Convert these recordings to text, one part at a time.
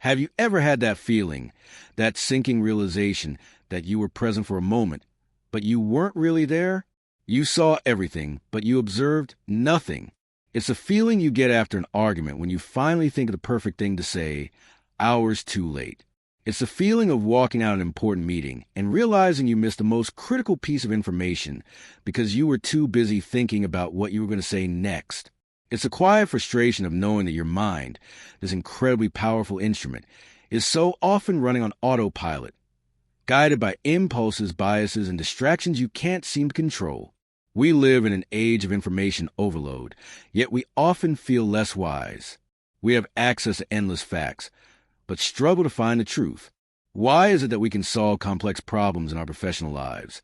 Have you ever had that feeling, that sinking realization that you were present for a moment, but you weren't really there? You saw everything, but you observed nothing. It's a feeling you get after an argument when you finally think of the perfect thing to say, hours too late. It's the feeling of walking out an important meeting and realizing you missed the most critical piece of information because you were too busy thinking about what you were going to say next. It's a quiet frustration of knowing that your mind, this incredibly powerful instrument, is so often running on autopilot, guided by impulses, biases, and distractions you can't seem to control. We live in an age of information overload, yet we often feel less wise. We have access to endless facts, but struggle to find the truth. Why is it that we can solve complex problems in our professional lives,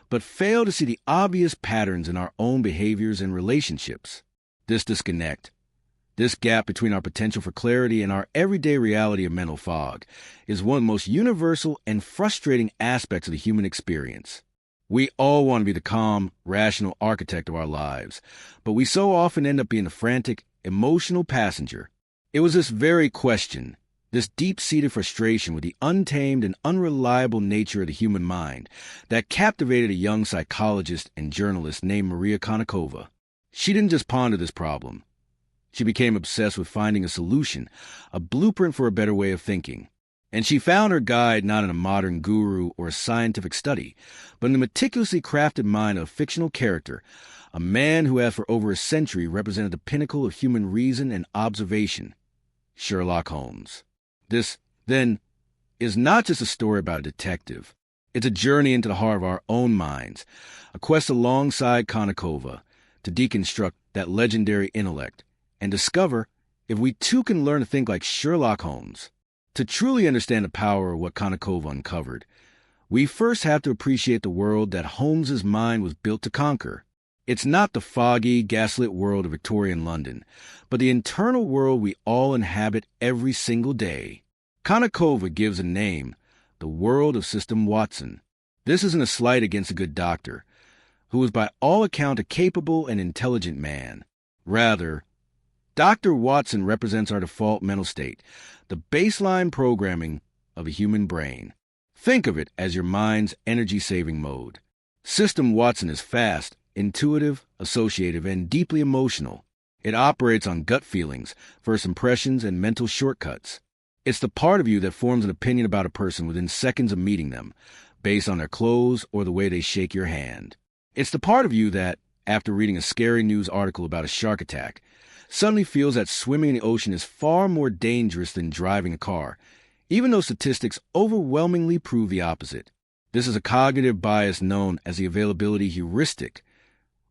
but fail to see the obvious patterns in our own behaviors and relationships? This disconnect, this gap between our potential for clarity and our everyday reality of mental fog, is one of the most universal and frustrating aspects of the human experience. We all want to be the calm, rational architect of our lives, but we so often end up being the frantic, emotional passenger. It was this very question, this deep-seated frustration with the untamed and unreliable nature of the human mind, that captivated a young psychologist and journalist named Maria Konnikova. She didn't just ponder this problem. She became obsessed with finding a solution, a blueprint for a better way of thinking. And she found her guide not in a modern guru or a scientific study, but in the meticulously crafted mind of a fictional character, a man who has for over a century represented the pinnacle of human reason and observation, Sherlock Holmes. This, then, is not just a story about a detective. It's a journey into the heart of our own minds, a quest alongside Konnikova to deconstruct that legendary intellect and discover if we too can learn to think like Sherlock Holmes. To truly understand the power of what Konnikova uncovered, we first have to appreciate the world that Holmes's mind was built to conquer. It's not the foggy, gaslit world of Victorian London, but the internal world we all inhabit every single day. Konnikova gives a name, the world of System Watson. This isn't a slight against a good doctor, who is by all accounts a capable and intelligent man. Rather, Dr. Watson represents our default mental state, the baseline programming of a human brain. Think of it as your mind's energy-saving mode. System Watson is fast, intuitive, associative, and deeply emotional. It operates on gut feelings, first impressions, and mental shortcuts. It's the part of you that forms an opinion about a person within seconds of meeting them, based on their clothes or the way they shake your hand. It's the part of you that, after reading a scary news article about a shark attack, suddenly feels that swimming in the ocean is far more dangerous than driving a car, even though statistics overwhelmingly prove the opposite. This is a cognitive bias known as the availability heuristic.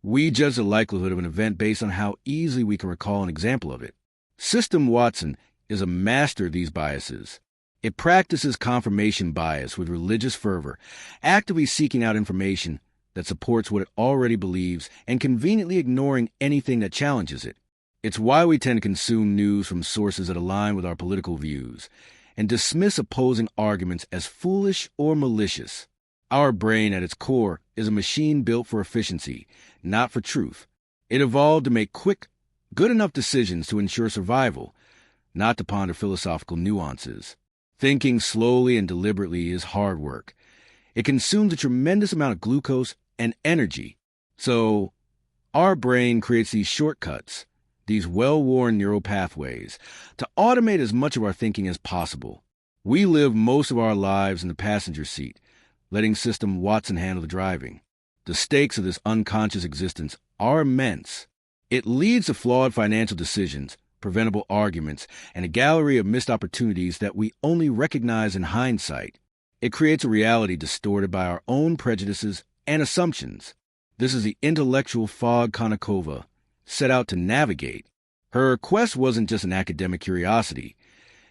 We judge the likelihood of an event based on how easily we can recall an example of it. System Watson is a master of these biases. It practices confirmation bias with religious fervor, actively seeking out information that supports what it already believes and conveniently ignoring anything that challenges it. It's why we tend to consume news from sources that align with our political views and dismiss opposing arguments as foolish or malicious. Our brain, at its core, is a machine built for efficiency, not for truth. It evolved to make quick, good enough decisions to ensure survival, not to ponder philosophical nuances. Thinking slowly and deliberately is hard work. It consumes a tremendous amount of glucose and energy. So, our brain creates these shortcuts, these well-worn neural pathways, to automate as much of our thinking as possible. We live most of our lives in the passenger seat, letting System Watson handle the driving. The stakes of this unconscious existence are immense. It leads to flawed financial decisions, preventable arguments, and a gallery of missed opportunities that we only recognize in hindsight. It creates a reality distorted by our own prejudices and assumptions. This is the intellectual fog Konnikova set out to navigate. Her quest wasn't just an academic curiosity.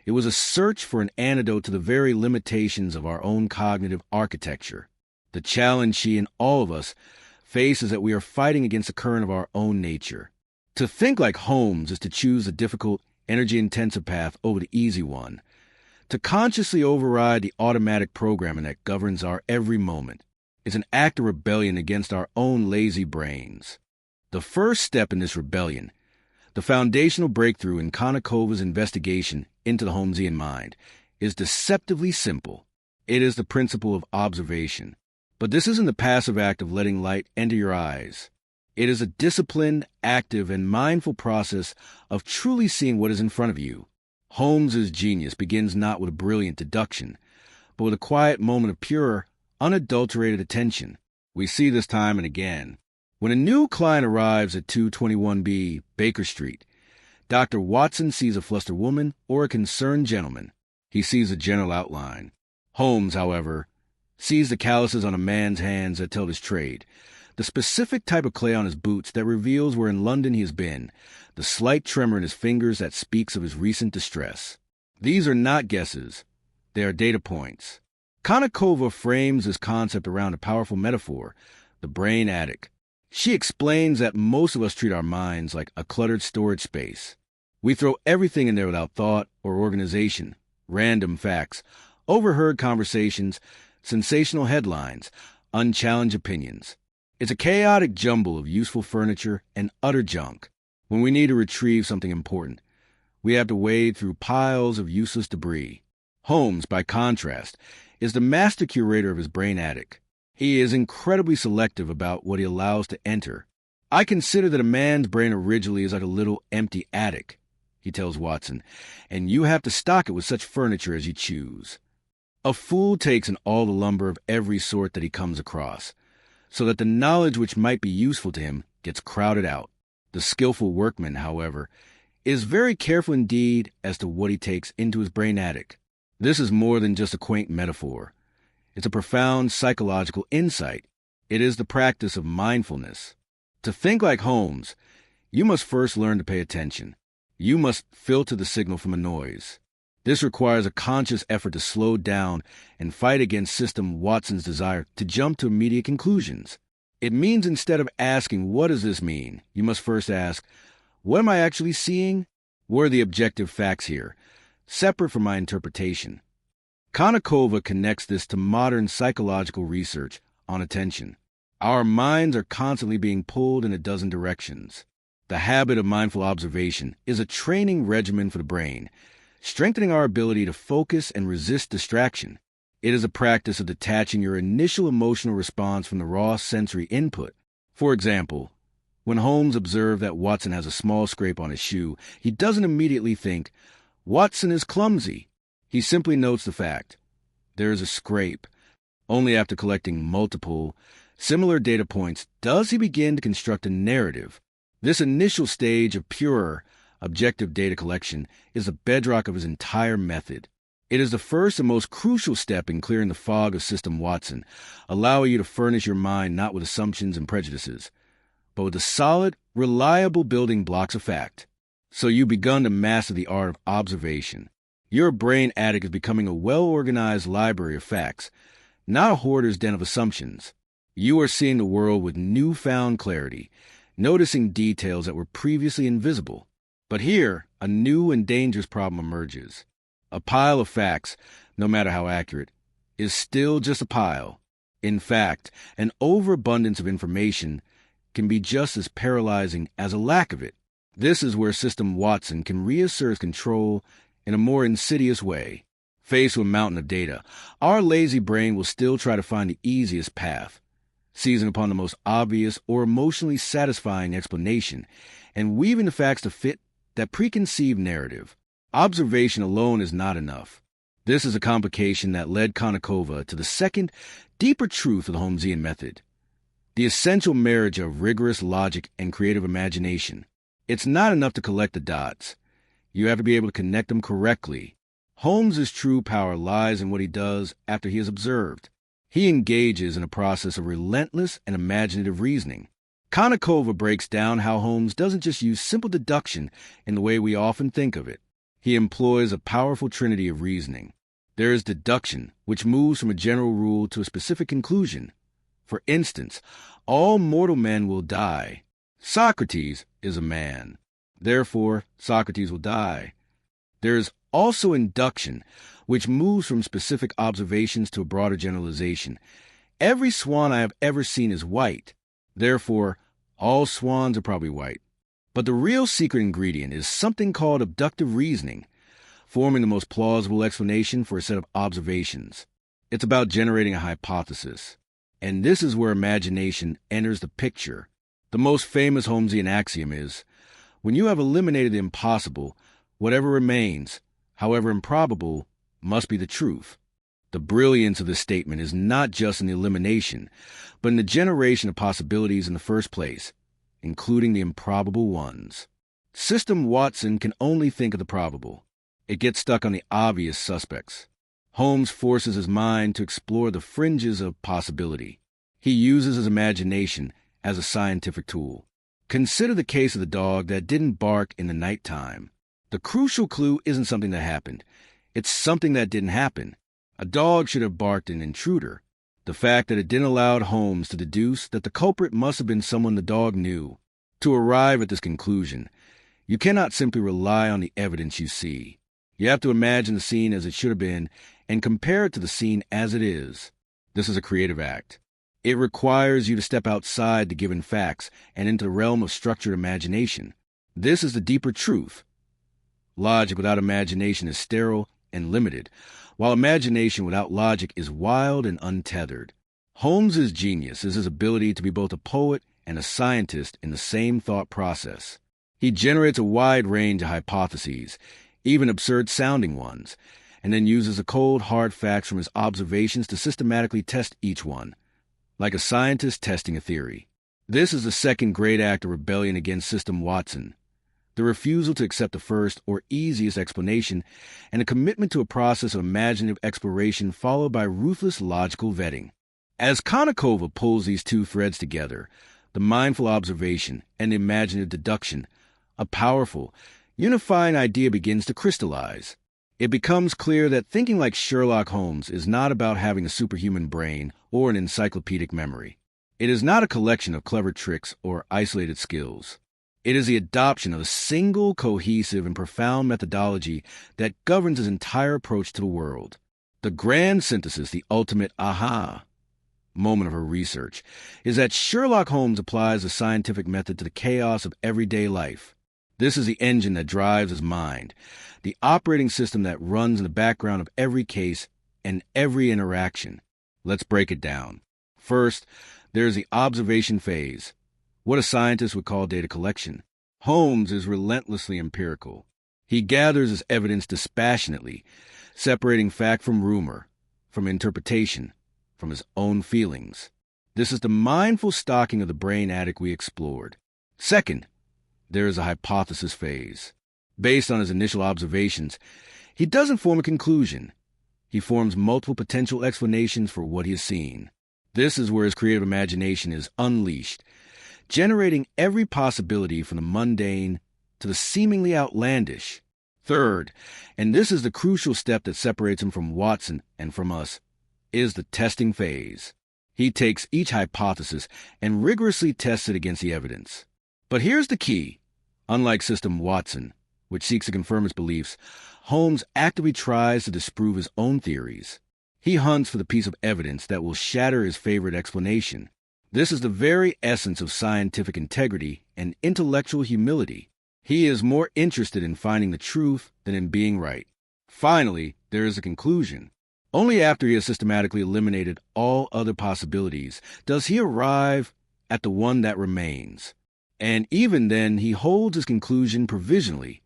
It was a search for an antidote to the very limitations of our own cognitive architecture. The challenge she and all of us face is that we are fighting against the current of our own nature. To think like Holmes is to choose the difficult, energy-intensive path over the easy one. To consciously override the automatic programming that governs our every moment is an act of rebellion against our own lazy brains. The first step in this rebellion, The foundational breakthrough in Konnikova's investigation into the Holmesian mind is deceptively simple. It is the principle of observation. But this isn't the passive act of letting light enter your eyes. It is a disciplined, active, and mindful process of truly seeing what is in front of you. Holmes's genius begins not with a brilliant deduction, but with a quiet moment of pure, unadulterated attention. We see this time and again. When a new client arrives at 221B Baker Street, Dr. Watson sees a flustered woman or a concerned gentleman. He sees a general outline. Holmes, however, sees the calluses on a man's hands that tell his trade, the specific type of clay on his boots that reveals where in London he has been, the slight tremor in his fingers that speaks of his recent distress. These are not guesses. They are data points. Konnikova frames this concept around a powerful metaphor, the brain attic. She explains that most of us treat our minds like a cluttered storage space. We throw everything in there without thought or organization, random facts, overheard conversations, sensational headlines, unchallenged opinions. It's a chaotic jumble of useful furniture and utter junk. When we need to retrieve something important, we have to wade through piles of useless debris. Holmes, by contrast, is the master curator of his brain attic. He is incredibly selective about what he allows to enter. I consider that a man's brain originally is like a little empty attic, he tells Watson, and you have to stock it with such furniture as you choose. A fool takes in all the lumber of every sort that he comes across, so that the knowledge which might be useful to him gets crowded out. The skillful workman, however, is very careful indeed as to what he takes into his brain attic. This is more than just a quaint metaphor. It's a profound psychological insight. It is the practice of mindfulness. To think like Holmes, you must first learn to pay attention. You must filter the signal from a noise. This requires a conscious effort to slow down and fight against System Watson's desire to jump to immediate conclusions. It means instead of asking, what does this mean? You must first ask, what am I actually seeing? What are the objective facts here, separate from my interpretation? Konnikova connects this to modern psychological research on attention. Our minds are constantly being pulled in a dozen directions. The habit of mindful observation is a training regimen for the brain, strengthening our ability to focus and resist distraction. It is a practice of detaching your initial emotional response from the raw sensory input. For example, when Holmes observed that Watson has a small scrape on his shoe, he doesn't immediately think, Watson is clumsy. He simply notes the fact. There is a scrape. Only after collecting multiple, similar data points does he begin to construct a narrative. This initial stage of pure, objective data collection is the bedrock of his entire method. It is the first and most crucial step in clearing the fog of System Watson, allowing you to furnish your mind not with assumptions and prejudices, but with the solid, reliable building blocks of fact. So you've begun to master the art of observation. Your brain attic is becoming a well-organized library of facts, not a hoarder's den of assumptions. You are seeing the world with newfound clarity, noticing details that were previously invisible. But here, a new and dangerous problem emerges. A pile of facts, no matter how accurate, is still just a pile. In fact, an overabundance of information can be just as paralyzing as a lack of it. This is where System Watson can reassert control in a more insidious way. Faced with a mountain of data, our lazy brain will still try to find the easiest path, seizing upon the most obvious or emotionally satisfying explanation, and weaving the facts to fit that preconceived narrative. Observation alone is not enough. This is a complication that led Konnikova to the second, deeper truth of the Holmesian method, the essential marriage of rigorous logic and creative imagination. It's not enough to collect the dots. You have to be able to connect them correctly. Holmes's true power lies in what he does after he has observed. He engages in a process of relentless and imaginative reasoning. Konnikova breaks down how Holmes doesn't just use simple deduction in the way we often think of it. He employs a powerful trinity of reasoning. There is deduction, which moves from a general rule to a specific conclusion. For instance, all mortal men will die. Socrates is a man. Therefore, Socrates will die. There is also induction, which moves from specific observations to a broader generalization. Every swan I have ever seen is white. Therefore, all swans are probably white. But the real secret ingredient is something called abductive reasoning, forming the most plausible explanation for a set of observations. It's about generating a hypothesis. And this is where imagination enters the picture. The most famous Holmesian axiom is, when you have eliminated the impossible, whatever remains, however improbable, must be the truth. The brilliance of this statement is not just in the elimination, but in the generation of possibilities in the first place, including the improbable ones. System Watson can only think of the probable. It gets stuck on the obvious suspects. Holmes forces his mind to explore the fringes of possibility. He uses his imagination as a scientific tool. Consider the case of the dog that didn't bark in the nighttime. The crucial clue isn't something that happened. It's something that didn't happen. A dog should have barked an intruder. The fact that it didn't allow Holmes to deduce that the culprit must have been someone the dog knew. To arrive at this conclusion, you cannot simply rely on the evidence you see. You have to imagine the scene as it should have been and compare it to the scene as it is. This is a creative act. It requires you to step outside the given facts and into the realm of structured imagination. This is the deeper truth. Logic without imagination is sterile and limited, while imagination without logic is wild and untethered. Holmes's genius is his ability to be both a poet and a scientist in the same thought process. He generates a wide range of hypotheses, even absurd-sounding ones, and then uses the cold, hard facts from his observations to systematically test each one, like a scientist testing a theory. This is the second great act of rebellion against System Watson, the refusal to accept the first or easiest explanation, and a commitment to a process of imaginative exploration followed by ruthless logical vetting. As Konnikova pulls these two threads together, the mindful observation and the imaginative deduction, a powerful, unifying idea begins to crystallize. It becomes clear that thinking like Sherlock Holmes is not about having a superhuman brain or an encyclopedic memory. It is not a collection of clever tricks or isolated skills. It is the adoption of a single, cohesive, and profound methodology that governs his entire approach to the world. The grand synthesis, the ultimate aha moment of her research, is that Sherlock Holmes applies the scientific method to the chaos of everyday life. This is the engine that drives his mind, the operating system that runs in the background of every case and every interaction. Let's break it down. First, there is the observation phase, what a scientist would call data collection. Holmes is relentlessly empirical. He gathers his evidence dispassionately, separating fact from rumor, from interpretation, from his own feelings. This is the mindful stocking of the brain attic we explored. Second, there is a hypothesis phase. Based on his initial observations, he doesn't form a conclusion. He forms multiple potential explanations for what he has seen. This is where his creative imagination is unleashed, generating every possibility from the mundane to the seemingly outlandish. Third, and this is the crucial step that separates him from Watson and from us, is the testing phase. He takes each hypothesis and rigorously tests it against the evidence. But here's the key. Unlike System Watson, which seeks to confirm his beliefs, Holmes actively tries to disprove his own theories. He hunts for the piece of evidence that will shatter his favorite explanation. This is the very essence of scientific integrity and intellectual humility. He is more interested in finding the truth than in being right. Finally, there is a conclusion. Only after he has systematically eliminated all other possibilities does he arrive at the one that remains. And even then, he holds his conclusion provisionally,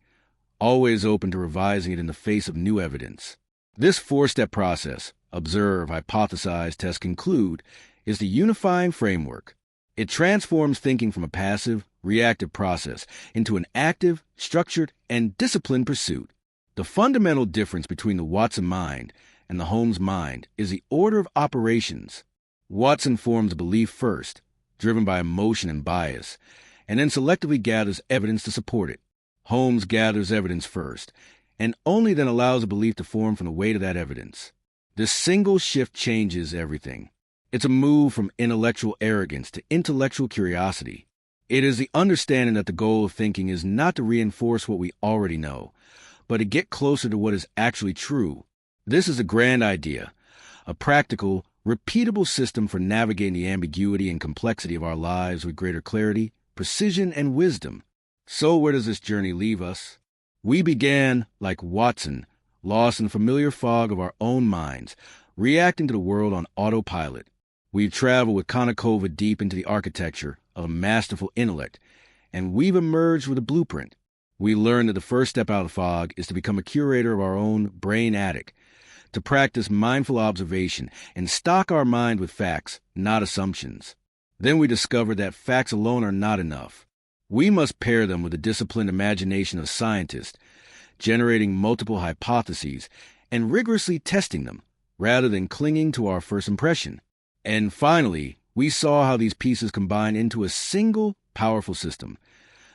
always open to revising it in the face of new evidence. This four-step process, observe, hypothesize, test, conclude, is the unifying framework. It transforms thinking from a passive, reactive process into an active, structured, and disciplined pursuit. The fundamental difference between the Watson mind and the Holmes mind is the order of operations. Watson forms a belief first, driven by emotion and bias, and then selectively gathers evidence to support it. Holmes gathers evidence first, and only then allows a belief to form from the weight of that evidence. This single shift changes everything. It's a move from intellectual arrogance to intellectual curiosity. It is the understanding that the goal of thinking is not to reinforce what we already know, but to get closer to what is actually true. This is a grand idea, a practical, repeatable system for navigating the ambiguity and complexity of our lives with greater clarity, precision, and wisdom. So where does this journey leave us? We began, like Watson, lost in the familiar fog of our own minds, reacting to the world on autopilot. We've traveled with Konnikova deep into the architecture of a masterful intellect, and we've emerged with a blueprint. We learned that the first step out of the fog is to become a curator of our own brain attic, to practice mindful observation and stock our mind with facts, not assumptions. Then we discovered that facts alone are not enough. We must pair them with the disciplined imagination of scientists, generating multiple hypotheses and rigorously testing them, rather than clinging to our first impression. And finally, we saw how these pieces combine into a single, powerful system,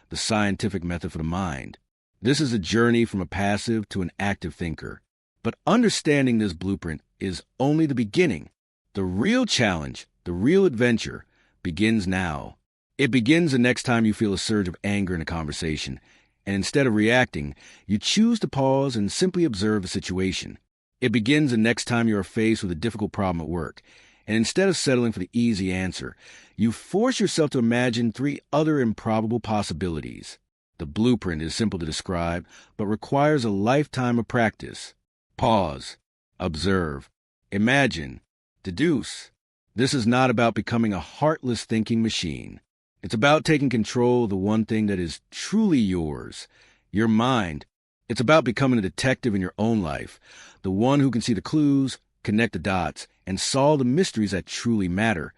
the scientific method for the mind. This is a journey from a passive to an active thinker. But understanding this blueprint is only the beginning. The real challenge, the real adventure, begins now. It begins the next time you feel a surge of anger in a conversation, and instead of reacting, you choose to pause and simply observe the situation. It begins the next time you are faced with a difficult problem at work, and instead of settling for the easy answer, you force yourself to imagine 3 other improbable possibilities. The blueprint is simple to describe, but requires a lifetime of practice. Pause, observe, imagine, deduce. This is not about becoming a heartless thinking machine. It's about taking control of the one thing that is truly yours, your mind. It's about becoming a detective in your own life, the one who can see the clues, connect the dots, and solve the mysteries that truly matter.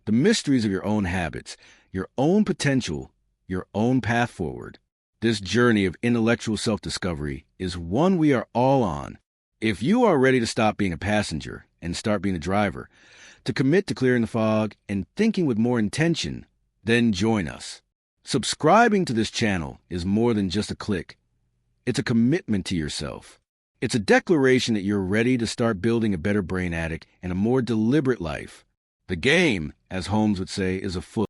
The mysteries of your own habits, your own potential, your own path forward. This journey of intellectual self-discovery is one we are all on. If you are ready to stop being a passenger and start being a driver, to commit to clearing the fog and thinking with more intention, then join us. Subscribing to this channel is more than just a click. It's a commitment to yourself. It's a declaration that you're ready to start building a better brain attic and a more deliberate life. The game, as Holmes would say, is afoot.